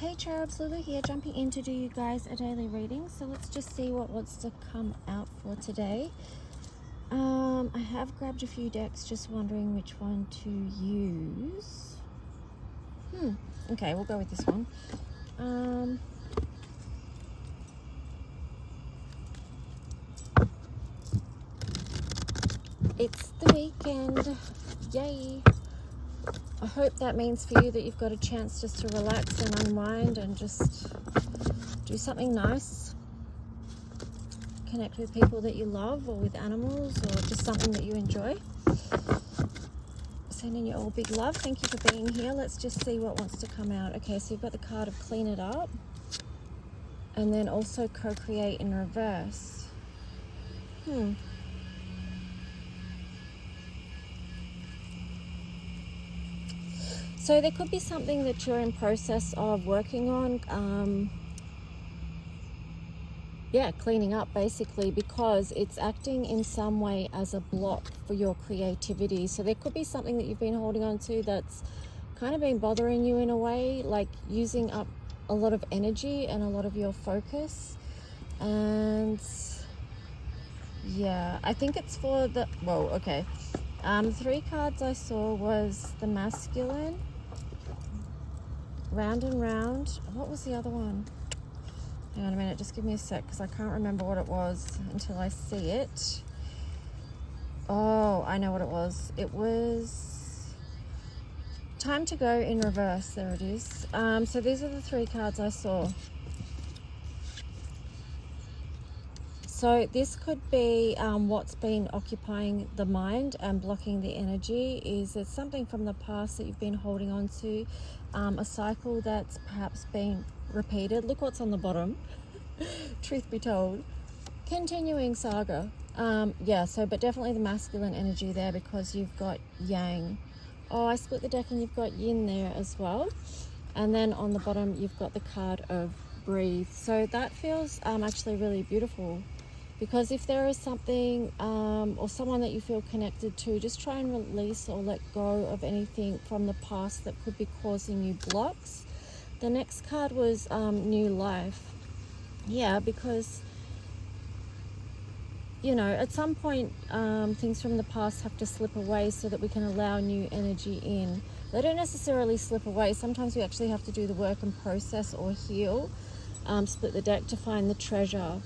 Hey cherubs, Lulu here, jumping in to do you guys a daily reading. So let's just see what wants to come out for today. I have grabbed a few decks, just wondering which one to use. Okay, we'll go with this one. It's the weekend, yay! I hope that means for you that you've got a chance just to relax and unwind and just do something nice. Connect with people that you love, or with animals, or just something that you enjoy. Sending you all big love. Thank you for being here. Let's just see what wants to come out. Okay, so you've got the card of clean it up, and then also co-create in reverse. So there could be something that you're in process of working on, cleaning up basically, because it's acting in some way as a block for your creativity. So there could be something that you've been holding on to that's kind of been bothering you in a way, like using up a lot of energy and a lot of your focus. And yeah, I think it's for the, three cards I saw was the masculine, round and round. What was the other one? Hang on a minute, just give me a sec, because I can't remember what it was until I see it. Oh, I know what it was. It was time to go in reverse. There it is. So these are the three cards I saw. So this could be what's been occupying the mind and blocking the energy. Is it something from the past that you've been holding on to? A cycle that's perhaps been repeated. Look what's on the bottom. Truth be told, continuing saga. But definitely the masculine energy there, because you've got yang. Oh, I split the deck and you've got yin there as well. And then on the bottom you've got the card of breathe. So that feels actually really beautiful, because if there is something or someone that you feel connected to, just try and release or let go of anything from the past that could be causing you blocks. The next card was new life. Yeah, because, you know, at some point things from the past have to slip away so that we can allow new energy in. They don't necessarily slip away. Sometimes we actually have to do the work and process or heal. Split the deck to find the treasure.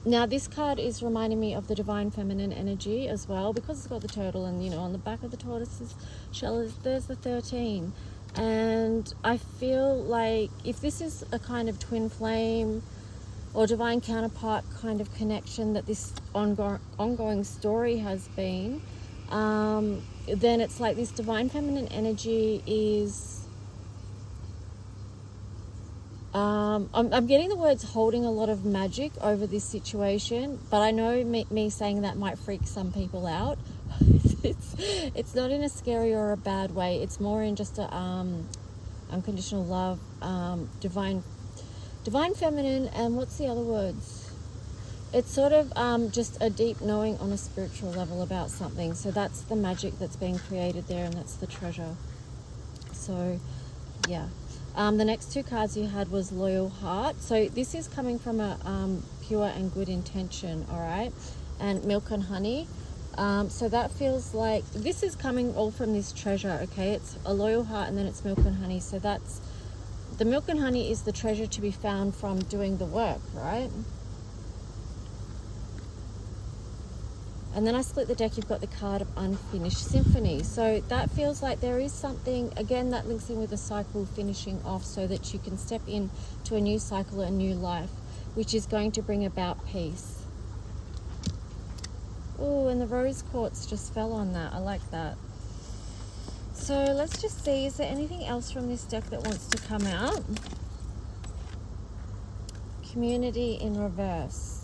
Now this card is reminding me of the divine feminine energy as well, because it's got the turtle, and you know, on the back of the tortoise's shell there's the 13. And I feel like if this is a kind of twin flame or divine counterpart kind of connection that this ongoing story has been, then it's like this divine feminine energy is I'm getting the words holding a lot of magic over this situation, but I know me saying that might freak some people out. It's not in a scary or a bad way. It's more in just a unconditional love, divine feminine, and what's the other words? It's sort of just a deep knowing on a spiritual level about something. So that's the magic that's being created there, and that's the treasure. So yeah. The next two cards you had was loyal heart. So this is coming from a pure and good intention, all right? And milk and honey. So that feels like this is coming all from this treasure, okay? It's a loyal heart, and then it's milk and honey. So that's the milk and honey is the treasure to be found from doing the work, right? And then I split the deck, you've got the card of unfinished symphony. So that feels like there is something, again, that links in with the cycle finishing off, so that you can step into a new cycle, a new life, which is going to bring about peace. Oh, and the rose quartz just fell on that. I like that. So let's just see, is there anything else from this deck that wants to come out? Community in reverse.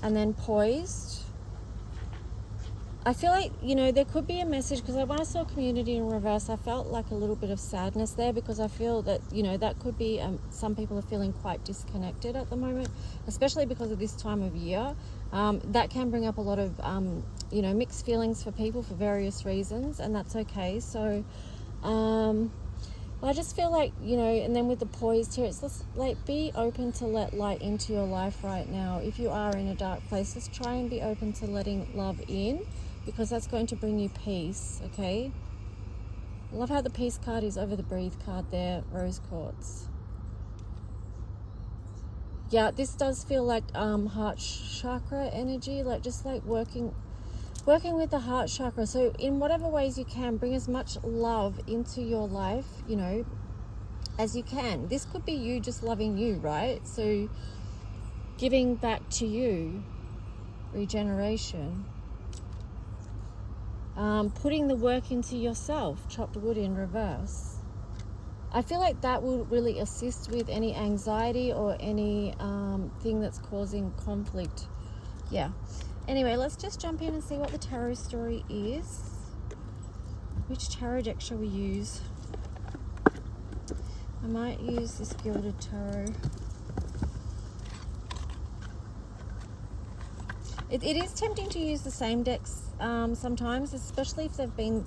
And then poised. I feel like, you know, there could be a message, because when I saw community in reverse, I felt like a little bit of sadness there, because I feel that, you know, that could be some people are feeling quite disconnected at the moment, especially because of this time of year. That can bring up a lot of you know, mixed feelings for people for various reasons, and that's okay. So I just feel like, you know, and then with the poised here, it's just like, be open to let light into your life right now. If you are in a dark place, just try and be open to letting love in, because that's going to bring you peace, okay? I love how the peace card is over the breathe card there, rose quartz. Yeah, this does feel like heart chakra energy, like just like working with the heart chakra. So in whatever ways you can, bring as much love into your life, you know, as you can. This could be you just loving you, right? So giving back to you, regeneration. Putting the work into yourself, chopped wood in reverse. I feel like that will really assist with any anxiety or any thing that's causing conflict. Yeah. Anyway, let's just jump in and see what the tarot story is. Which tarot deck shall we use? I might use this Gilded Tarot. It is tempting to use the same decks sometimes, especially if they've been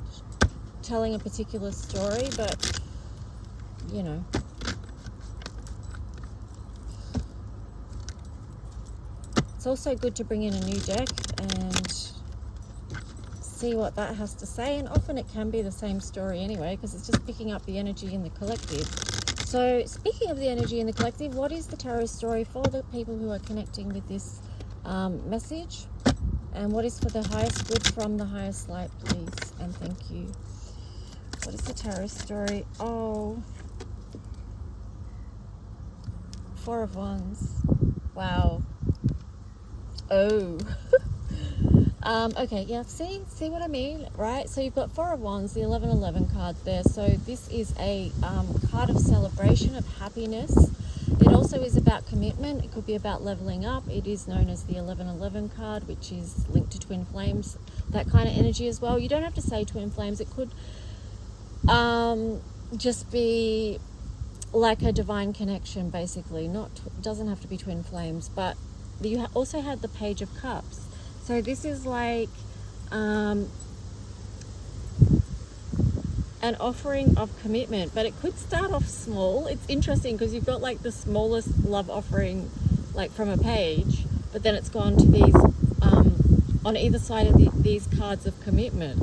telling a particular story, but you know. It's also good to bring in a new deck and see what that has to say, and often it can be the same story anyway, because it's just picking up the energy in the collective. So speaking of the energy in the collective, what is the tarot story for the people who are connecting with this message? And what is for the highest good from the highest light, please? And thank you. What is the tarot story? Oh, Four of Wands. Wow. Oh. Okay, yeah, see what I mean, right? So you've got Four of Wands, the 1111 card there. So this is a card of celebration, of happiness. It also is about commitment. It could be about leveling up. It is known as the 1111 card, which is linked to twin flames, that kind of energy as well. You don't have to say twin flames. It could just be like a divine connection, basically. Doesn't have to be twin flames, but you also had the Page of Cups. So this is like an offering of commitment, but it could start off small. It's interesting because you've got like the smallest love offering, like from a page, but then it's gone to these on either side of these cards of commitment,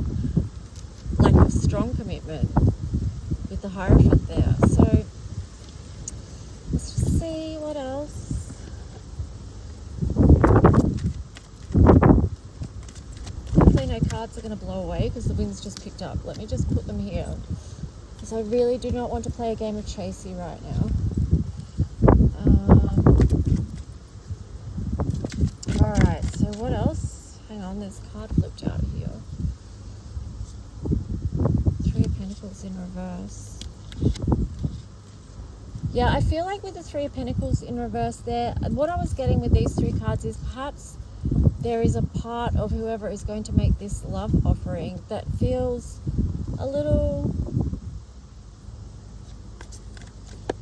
like of strong commitment with the Hierophant there. So let's just see what else. No cards are going to blow away because the wind's just picked up. Let me just put them here, because I really do not want to play a game of chasey right now. Alright, so what else? Hang on, there's a card flipped out here. Three of Pentacles in reverse. Yeah, I feel like with the Three of Pentacles in reverse there, what I was getting with these three cards is perhaps there is a part of whoever is going to make this love offering that feels a little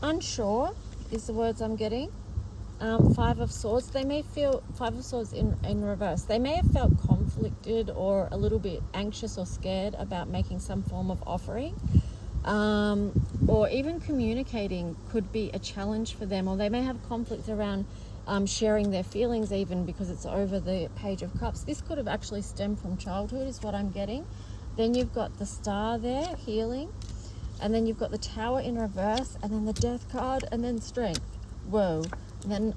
unsure, is the words I'm getting. Five of Swords. They may feel, Five of Swords in reverse. They may have felt conflicted or a little bit anxious or scared about making some form of offering. Or even communicating could be a challenge for them, or they may have conflict around sharing their feelings, even because it's over the Page of Cups. This could have actually stemmed from childhood, is what I'm getting. Then you've got the Star there, healing, and then you've got the Tower in reverse, and then the Death card, and then Strength. Whoa. And then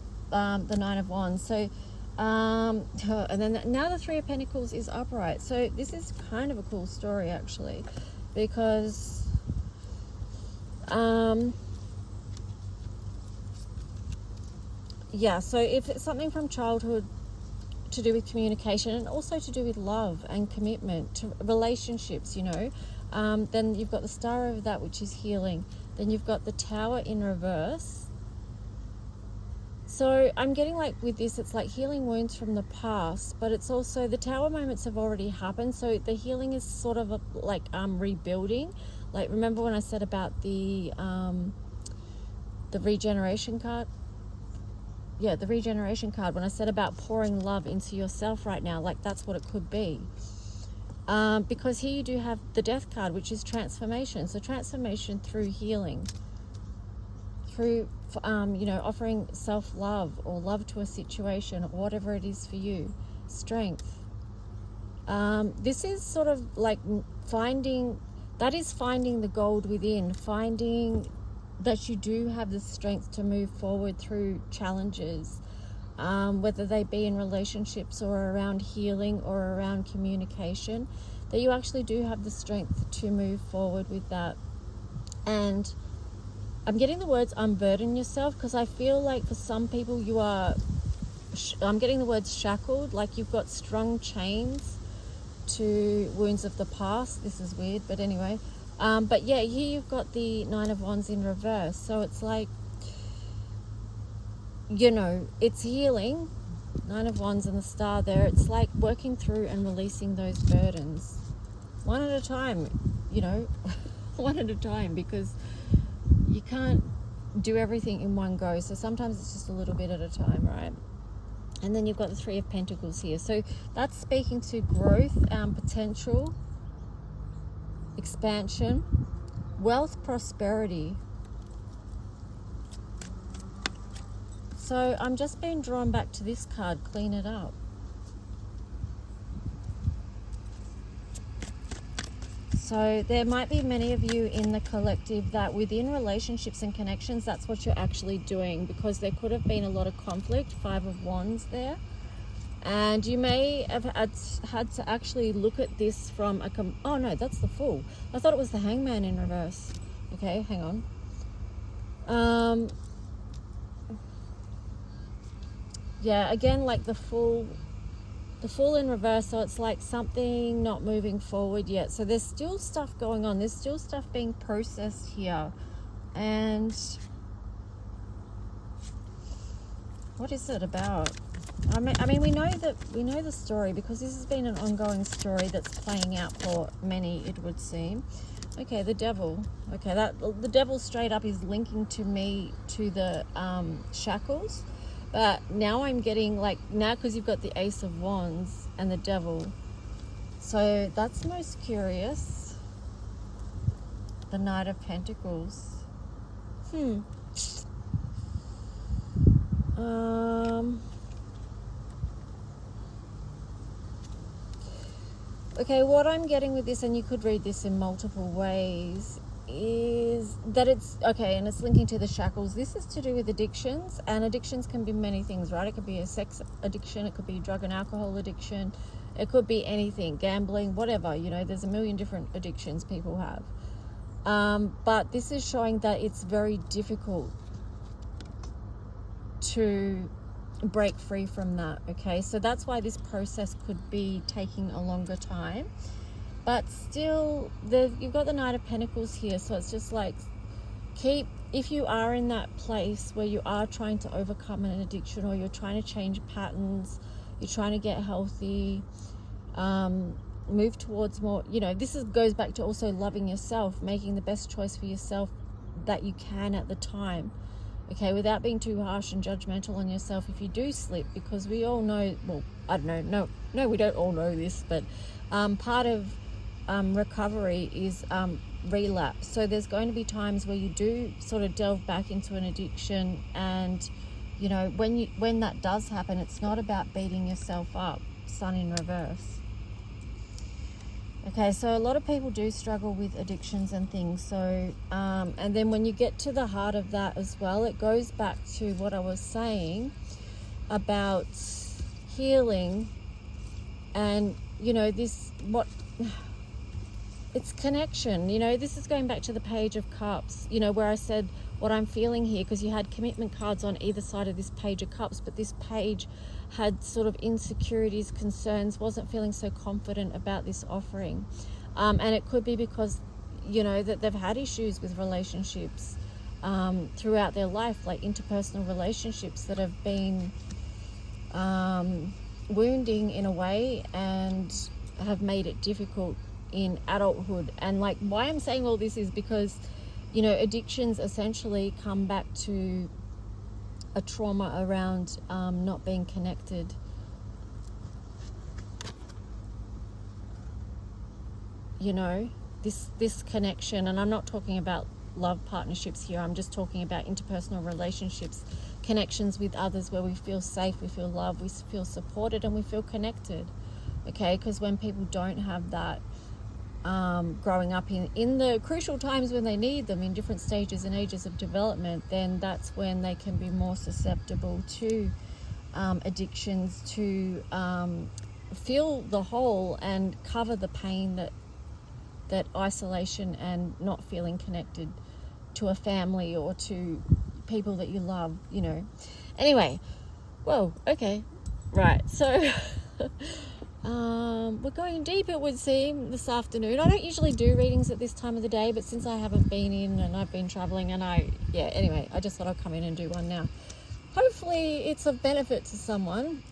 the Nine of Wands. So and then now the Three of Pentacles is upright. So this is kind of a cool story, actually, because yeah, so if it's something from childhood to do with communication, and also to do with love and commitment to relationships, you know, then you've got the Star over that, which is healing. Then you've got the Tower in reverse. So I'm getting like with this, it's like healing wounds from the past, but it's also the Tower moments have already happened. So the healing is sort of like rebuilding. Like, remember when I said about the regeneration card? the regeneration card, when I said about pouring love into yourself right now, like that's what it could be. Because here you do have the death card, which is transformation. So transformation through healing, through offering self-love or love to a situation or whatever it is for you. Strength. This is sort of like finding the gold within, finding that you do have the strength to move forward through challenges, whether they be in relationships or around healing or around communication, that you actually do have the strength to move forward with that. And I'm getting the words unburden yourself, because I feel like for some people you are, I'm getting the words shackled, like you've got strong chains to wounds of the past. This is weird, but anyway. But yeah, here you've got the 9 of Wands in reverse. So it's like, it's healing. 9 of Wands and the star there. It's like working through and releasing those burdens. One at a time, one at a time, because you can't do everything in one go. So sometimes it's just a little bit at a time, right? And then you've got the 3 of Pentacles here. So that's speaking to growth, potential, expansion, wealth, prosperity. So I'm just being drawn back to this card, clean it up. So there might be many of you in the collective that within relationships and connections, that's what you're actually doing, because there could have been a lot of conflict, 5 of Wands there. And you may have had to actually look at this from oh no, that's the Fool. I thought it was the Hangman in reverse. Okay, hang on. Yeah, again, like the Fool in reverse, so it's like something not moving forward yet. So there's still stuff going on. There's still stuff being processed here. And what is it about? I mean, we know the story, because this has been an ongoing story that's playing out for many, it would seem. Okay, the Devil. Okay, the Devil straight up is linking to me to the shackles. But now I'm getting because you've got the Ace of Wands and the Devil. So that's most curious. The Knight of Pentacles. Okay, what I'm getting with this, and you could read this in multiple ways, is that it's okay, and it's linking to the shackles. This is to do with addictions, and addictions can be many things, right? It could be a sex addiction, it could be drug and alcohol addiction, it could be anything, gambling, whatever. There's a million different addictions people have. But this is showing that it's very difficult to break free from that. Okay, so that's why this process could be taking a longer time. But still, you've got the Knight of Pentacles here, so it's just like, if you are in that place where you are trying to overcome an addiction, or you're trying to change patterns, you're trying to get healthy, move towards more, this goes back to also loving yourself, making the best choice for yourself that you can at the time. Okay, without being too harsh and judgmental on yourself if you do slip, because we all know, well, I don't know, no, we don't all know this, but part of recovery is relapse. So there's going to be times where you do sort of delve back into an addiction, and when that does happen, it's not about beating yourself up. Sun in reverse. Okay, so a lot of people do struggle with addictions and things. So and then when you get to the heart of that as well, it goes back to what I was saying about healing, and it's connection. This is going back to the Page of Cups, where I said what I'm feeling here, because you had commitment cards on either side of this Page of Cups, but this page had sort of insecurities, concerns, wasn't feeling so confident about this offering. And it could be because, that they've had issues with relationships throughout their life, like interpersonal relationships that have been wounding in a way and have made it difficult in adulthood. And why I'm saying all this is because addictions essentially come back to a trauma around not being connected. You know, this connection, and I'm not talking about love partnerships here, I'm just talking about interpersonal relationships, connections with others where we feel safe, we feel loved, we feel supported, and we feel connected. Okay, because when people don't have that growing up in the crucial times when they need them, in different stages and ages of development, then that's when they can be more susceptible to addictions, to feel the hole and cover the pain that isolation and not feeling connected to a family or to people that you love, you know. Anyway, whoa, okay, right, so we're going deep, it would seem, this afternoon. I don't usually do readings at this time of the day, but since I haven't been in and I've been traveling and anyway, I just thought I'd come in and do one now. Hopefully it's of benefit to someone.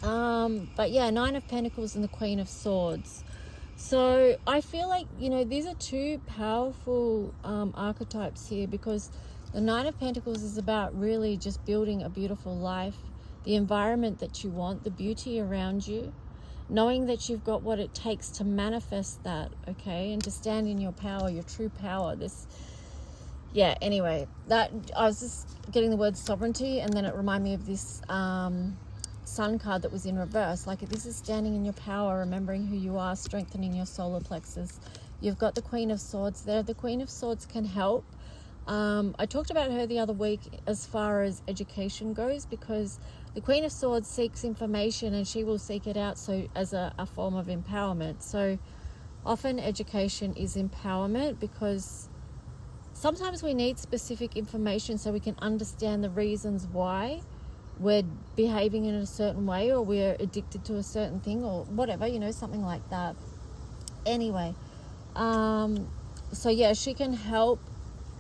But yeah, Nine of Pentacles and the Queen of Swords. So I feel like, you know, these are two powerful archetypes here, because the Nine of Pentacles is about really just building a beautiful life, the environment that you want, the beauty around you, knowing that you've got what it takes to manifest that, okay, and to stand in your power, your true power. Anyway, that I was just getting the word sovereignty, and then it reminded me of this Sun card that was in reverse. Like, this is standing in your power, remembering who you are, strengthening your solar plexus. You've got the Queen of Swords there. The Queen of Swords can help. I talked about her the other week as far as education goes, because the Queen of Swords seeks information and she will seek it out, so as a form of empowerment. So often education is empowerment, because sometimes we need specific information so we can understand the reasons why we're behaving in a certain way, or we're addicted to a certain thing, or whatever, you know, something like that. Anyway, so yeah, she can help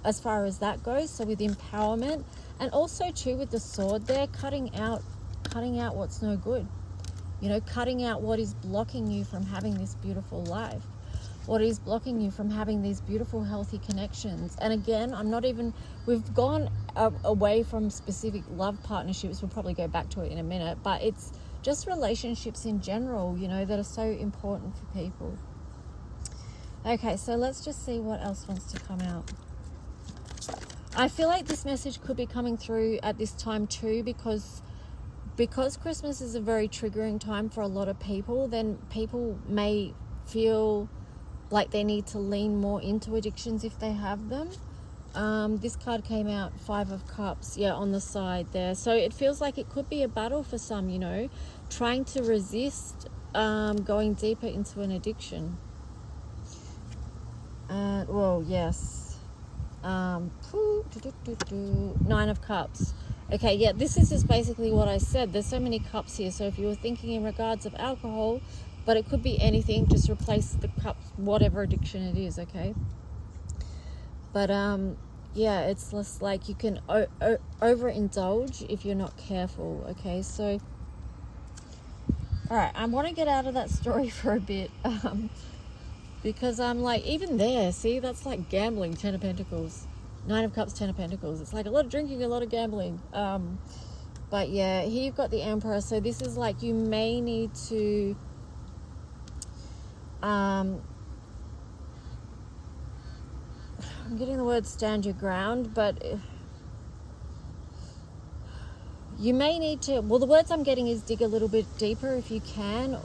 as far as that goes, so with empowerment, and also too with the sword there, cutting out what's no good, you know, cutting out what is blocking you from having this beautiful life, what is blocking you from having these beautiful healthy connections. And again, we've gone away from specific love partnerships, we'll probably go back to it in a minute, but it's just relationships in general, you know, that are so important for people. Okay, so let's just see what else wants to come out. I feel like this message could be coming through at this time too, because Christmas is a very triggering time for a lot of people. Then people may feel like they need to lean more into addictions if they have them. This card came out, Five of Cups, on the side there. So it feels like it could be a battle for some, you know, trying to resist going deeper into an addiction. Well, yes. Nine of Cups. Okay, yeah, this is just basically what I said. There's so many cups here. So if you were thinking in regards of alcohol, but it could be anything, just replace the cups, whatever addiction it is, okay? But yeah, it's less like you can overindulge if you're not careful, okay? So, all right, I want to get out of that story for a bit, because I'm like, even there, see, that's like gambling, 10 of Pentacles. 9 of Cups, 10 of Pentacles. It's like a lot of drinking, a lot of gambling. But yeah, here you've got the Emperor. So this is like, you may need to I'm getting the word stand your ground, but you may need to, well, the words I'm getting is dig a little bit deeper if you can.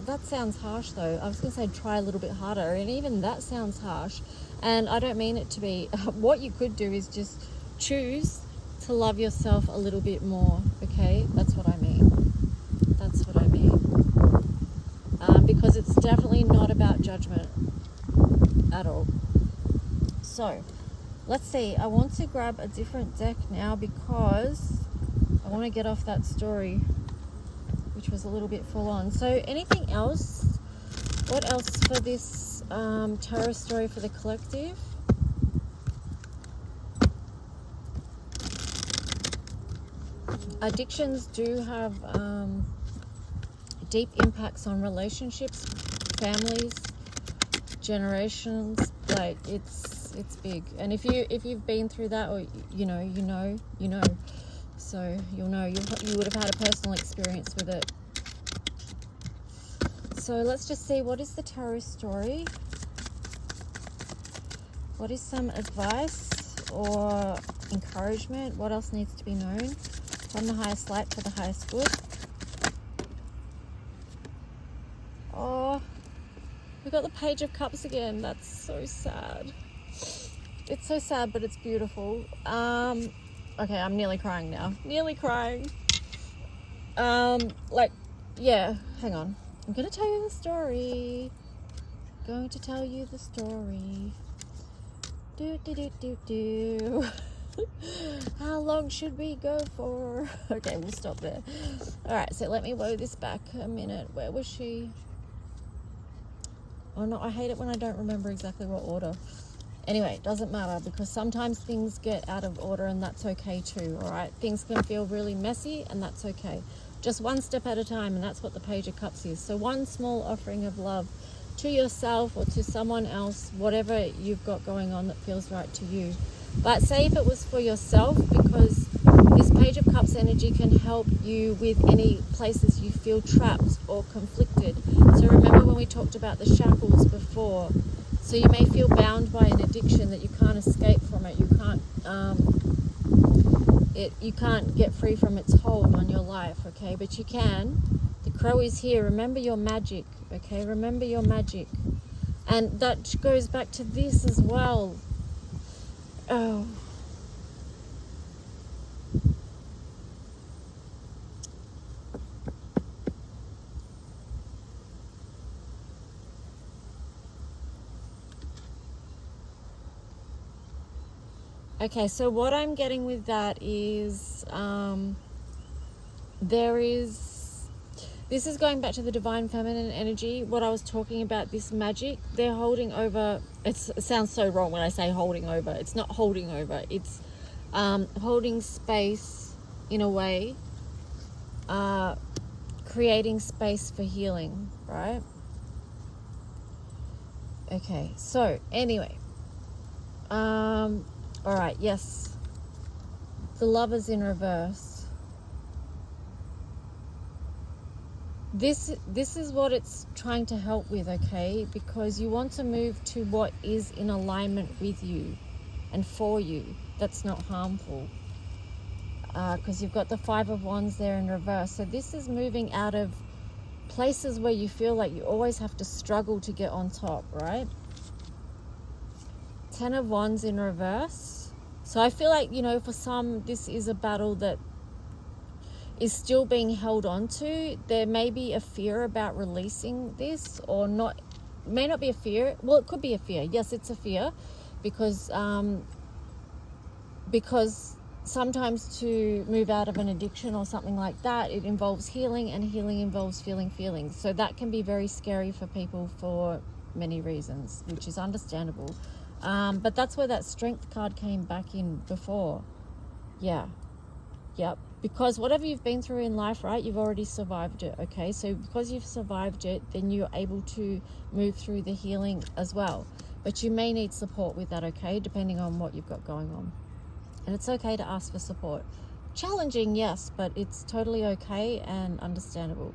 That sounds harsh though. I was going to say try a little bit harder, and even that sounds harsh. And I don't mean it to be. What you could do is just choose to love yourself a little bit more, okay? That's what I mean. That's what I mean. Because it's definitely not about judgment at all. So, let's see. I want to grab a different deck now because I want to get off that story, which was a little bit full on. So, anything else? What else for this tarot story for the collective? Addictions do have deep impacts on relationships, families, generations. Like it's big. And if you've been through that, or you know. so you'll know, you would have had a personal experience with it. So let's just see, what is the tarot story? What is some advice or encouragement? What else needs to be known? From the highest light to the highest good. Oh, we got the Page of Cups again. That's so sad. It's so sad, but it's beautiful. Okay, I'm nearly crying now. Nearly crying. Yeah, hang on. I'm going to tell you the story. Going to tell you the story. Do. How long should we go for? Okay, we'll stop there. All right, so let me woe this back a minute. Where was she? Oh no, I hate it when I don't remember exactly what order. Anyway, it doesn't matter, because sometimes things get out of order, and that's okay too, all right? Things can feel really messy, and that's okay. Just one step at a time, and that's what the Page of Cups is. So one small offering of love to yourself or to someone else, whatever you've got going on that feels right to you. But say if it was for yourself, because this Page of Cups energy can help you with any places you feel trapped or conflicted. So remember when we talked about the shackles before? So you may feel bound by an addiction that you can't escape from it. You can't get free from its hold on your life, okay? But you can. The crow is here. Remember your magic, okay? Remember your magic. And that goes back to this as well. Oh. Okay, so what I'm getting with that is this is going back to the divine feminine energy, what I was talking about, this magic. They're holding over, it sounds so wrong when I say holding over. It's not holding over, it's holding space in a way, creating space for healing, right? Okay, so anyway, all right, yes, the Lovers in reverse. This is what it's trying to help with, okay? Because you want to move to what is in alignment with you and for you. That's not harmful. Because you've got the Five of Wands there in reverse. So this is moving out of places where you feel like you always have to struggle to get on top, right? Ten of Wands in reverse. So I feel like, for some, this is a battle that is still being held on to. There may be a fear about releasing this, or not. May not be a fear. Well, it could be a fear. Yes, it's a fear, because sometimes to move out of an addiction or something like that, it involves healing, and healing involves feeling feelings. So that can be very scary for people for many reasons, which is understandable. But that's where that Strength card came back in before. Yeah. Yep. Because whatever you've been through in life, right, you've already survived it, okay? So because you've survived it, then you're able to move through the healing as well. But you may need support with that, okay, depending on what you've got going on. And it's okay to ask for support. Challenging, yes, but it's totally okay and understandable.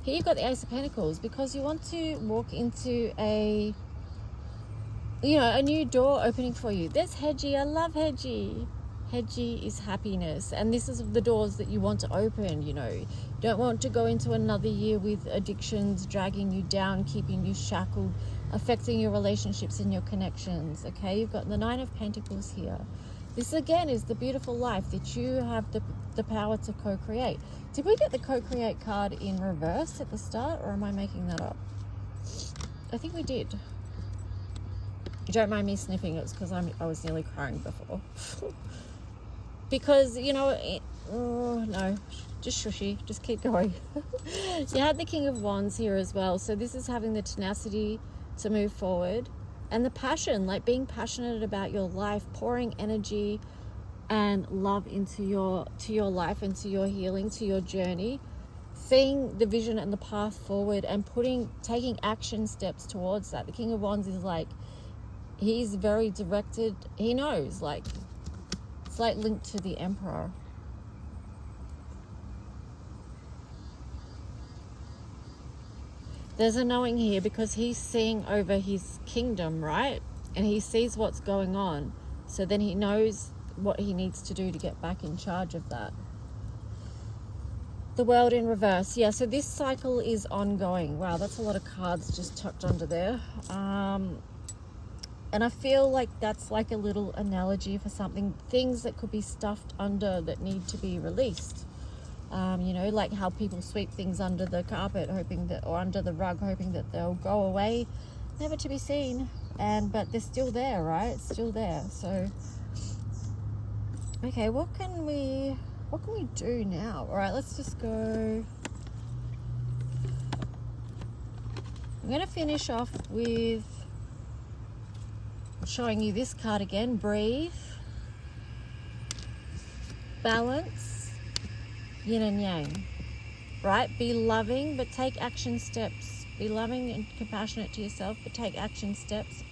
Here you've got the Ace of Pentacles, because you want to walk into a new door opening for you. There's Hedgie. I love Hedgie. Hedgie is happiness, and this is the doors that you want to open. You don't want to go into another year with addictions dragging you down, keeping you shackled, affecting your relationships and your connections, okay? You've got the Nine of Pentacles here. This again is the beautiful life that you have the power to co-create. Did we get the co-create card in reverse at the start, or am I making that up? I think we did. You don't mind me sniffing, it's because I was nearly crying before. Because, no, just shushy, just keep going. You had the King of Wands here as well. So this is having the tenacity to move forward, and the passion, like being passionate about your life, pouring energy and love into your life, into your healing, to your journey, seeing the vision and the path forward, and taking action steps towards that. The King of Wands is like, he's very directed. He knows, like, it's like linked to the Emperor. There's a knowing here because he's seeing over his kingdom, right? And he sees what's going on. So then he knows what he needs to do to get back in charge of that. The World in reverse. Yeah, so this cycle is ongoing. Wow, that's a lot of cards just tucked under there. And I feel like that's like a little analogy for something, things that could be stuffed under that need to be released. You know, like how people sweep things under the carpet, hoping that, or under the rug, hoping that they'll go away, never to be seen. But they're still there, right? It's still there. So, okay, what can we do now? All right, let's just go. I'm going to finish off with showing you this card again. Breathe, balance, yin and yang, right? Be loving, but take action steps. Be loving and compassionate to yourself, but take action steps.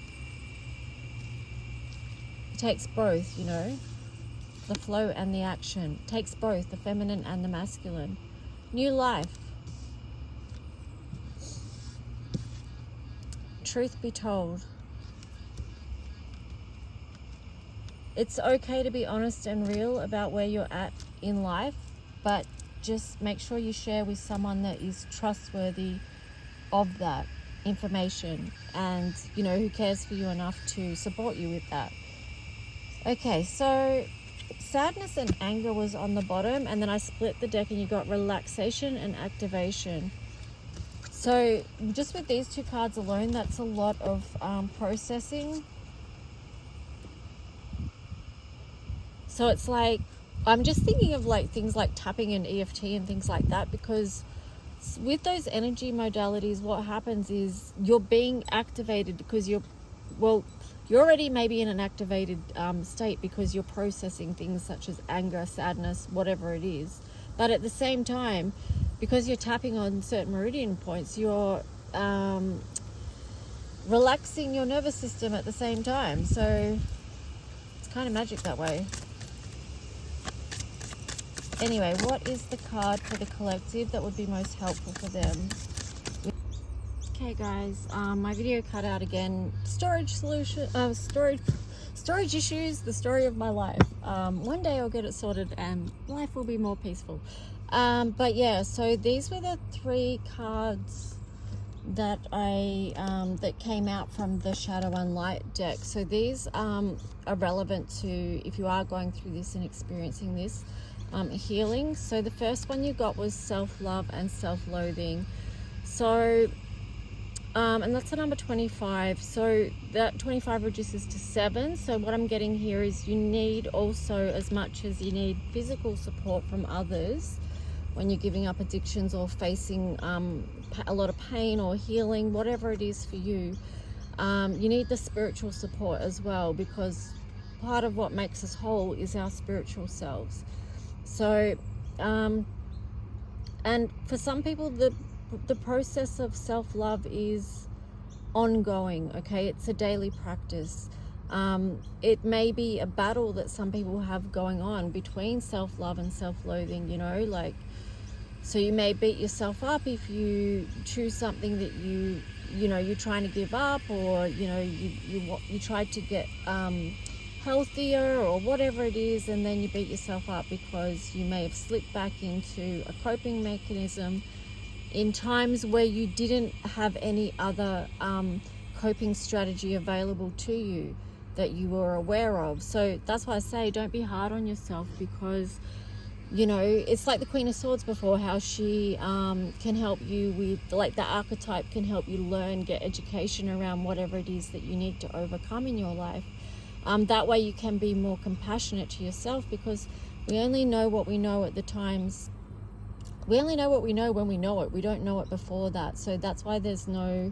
It takes both, you know, the flow and the action. It takes both, the feminine and the masculine. New life. Truth be told, it's okay to be honest and real about where you're at in life, but just make sure you share with someone that is trustworthy of that information and, you know, who cares for you enough to support you with that. Okay, so sadness and anger was on the bottom, and then I split the deck and you got relaxation and activation. So just with these two cards alone, that's a lot of processing. So it's like, I'm just thinking of like things like tapping and EFT and things like that, because with those energy modalities, what happens is you're being activated because you're already maybe in an activated state because you're processing things such as anger, sadness, whatever it is. But at the same time, because you're tapping on certain meridian points, you're relaxing your nervous system at the same time. So it's kind of magic that way. Anyway, what is the card for the collective that would be most helpful for them? Okay guys, my video cut out again. Storage issues, the story of my life. One day I'll get it sorted and life will be more peaceful. But yeah, so these were the 3 cards that that came out from the Shadow and Light deck. So these are relevant to if you are going through this and experiencing this healing. So the first one you got was self-love and self-loathing. So and that's the number 25. So that 25 reduces to 7. So what I'm getting here is you need also, as much as you need physical support from others when you're giving up addictions or facing a lot of pain or healing, whatever it is for you, you need the spiritual support as well, because part of what makes us whole is our spiritual selves. So and for some people the process of self-love is ongoing, okay? It's a daily practice. It may be a battle that some people have going on between self-love and self-loathing, you know, like, so you may beat yourself up if you choose something that you know you're trying to give up, or you know you tried to get healthier or whatever it is, and then you beat yourself up because you may have slipped back into a coping mechanism in times where you didn't have any other coping strategy available to you that you were aware of. So that's why I say don't be hard on yourself, because you know, it's like the Queen of Swords before, how she can help you with, like, the archetype can help you learn, get education around whatever it is that you need to overcome in your life. That way you can be more compassionate to yourself, because we only know what we know at the times. We only know what we know when we know it. We don't know it before that. So that's why there's no,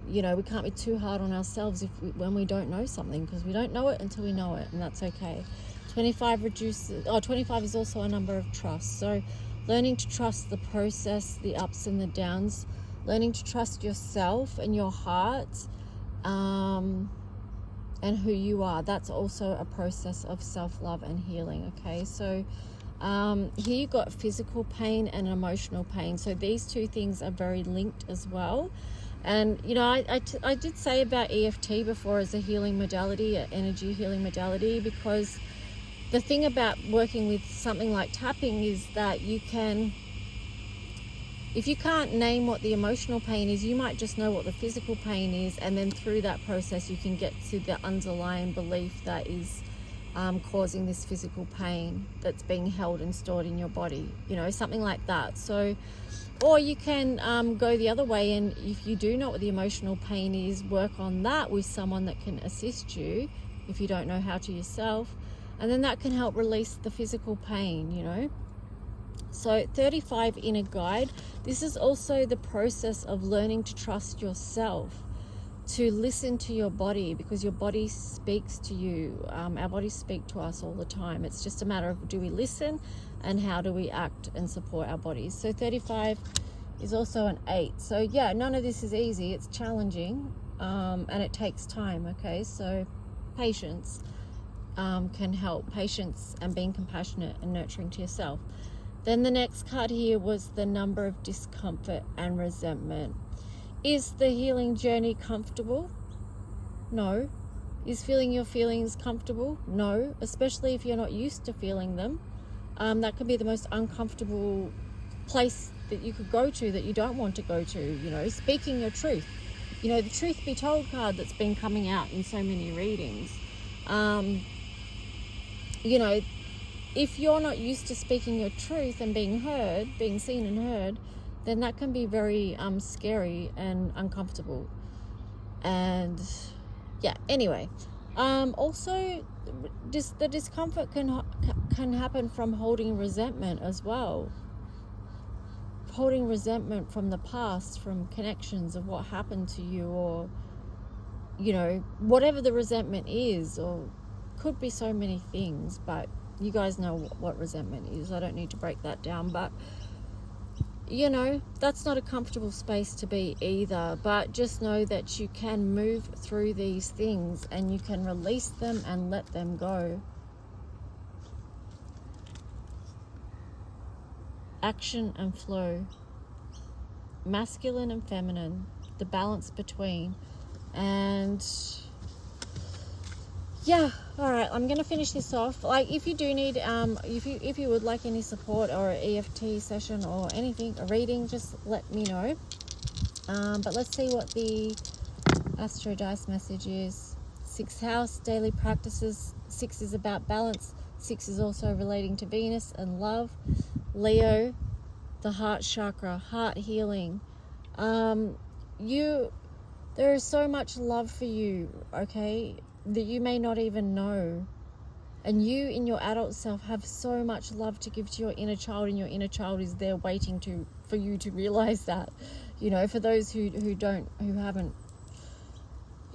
you know, we can't be too hard on ourselves when we don't know something, because we don't know it until we know it, and that's okay. 25 is also a number of trust. So learning to trust the process, the ups and the downs, learning to trust yourself and your heart, and who you are. That's also a process of self-love and healing, okay? So Here you got physical pain and emotional pain. So these two things are very linked as well. And, you know, I did say about EFT before as a healing modality, an energy healing modality, because the thing about working with something like tapping is that you can, if you can't name what the emotional pain is, you might just know what the physical pain is, and then through that process you can get to the underlying belief that is causing this physical pain that's being held and stored in your body, you know, something like that. So, or you can go the other way, and if you do know what the emotional pain is, work on that with someone that can assist you if you don't know how to yourself, and then that can help release the physical pain, you know. So 35 inner guide, this is also the process of learning to trust yourself, to listen to your body, because your body speaks to you. Our bodies speak to us all the time. It's just a matter of, do we listen and how do we act and support our bodies. So 35 is also an 8. So yeah, none of this is easy. It's challenging, and it takes time. Okay, so patience can help. Patience and being compassionate and nurturing to yourself. Then the next card here was the number of discomfort and resentment. Is the healing journey comfortable? No. Is feeling your feelings comfortable? No, especially if you're not used to feeling them. That can be the most uncomfortable place that you could go to, that you don't want to go to, you know, speaking your truth. You know, the truth be told card that's been coming out in so many readings. You know, if you're not used to speaking your truth and being heard, being seen and heard, then that can be very scary and uncomfortable. And yeah, anyway, also the discomfort can happen from holding resentment as well. Holding resentment from the past, from connections of what happened to you, or, you know, whatever the resentment is, or could be so many things, but you guys know what resentment is. I don't need to break that down, but you know, that's not a comfortable space to be either. But just know that you can move through these things and you can release them and let them go. Action and flow, masculine and feminine, the balance between. And yeah, all right, I'm gonna finish this off. Like, if you do need if you would like any support or an EFT session or anything, a reading, just let me know. But let's see what the Astro Dice message is. 6th house, daily practices. 6 is about balance. 6 is also relating to Venus and love. Leo, the heart chakra, heart healing. There is so much love for you, okay, that you may not even know. And you in your adult self have so much love to give to your inner child, and your inner child is there waiting for you to realize that. You know, for those who haven't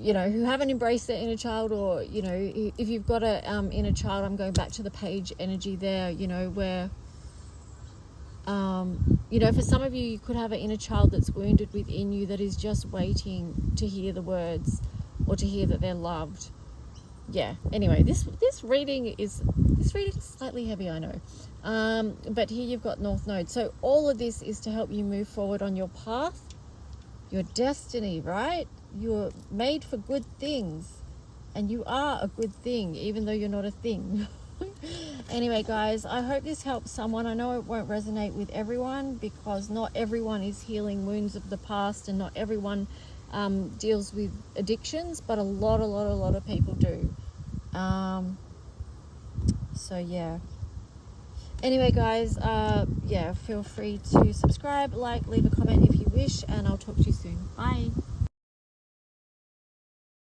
embraced their inner child, or, you know, if you've got a inner child, I'm going back to the page energy there, you know, where you know, for some of you, you could have an inner child that's wounded within you that is just waiting to hear the words or to hear that they're loved. Yeah, anyway, this reading is slightly heavy, I know, but here you've got North Node. So all of this is to help you move forward on your path, your destiny, right? You're made for good things, and you are a good thing, even though you're not a thing. Anyway, guys, I hope this helps someone. I know it won't resonate with everyone, because not everyone is healing wounds of the past, and not everyone deals with addictions, but a lot of people do. So yeah. Anyway, guys, yeah, feel free to subscribe, like, leave a comment if you wish, and I'll talk to you soon. Bye.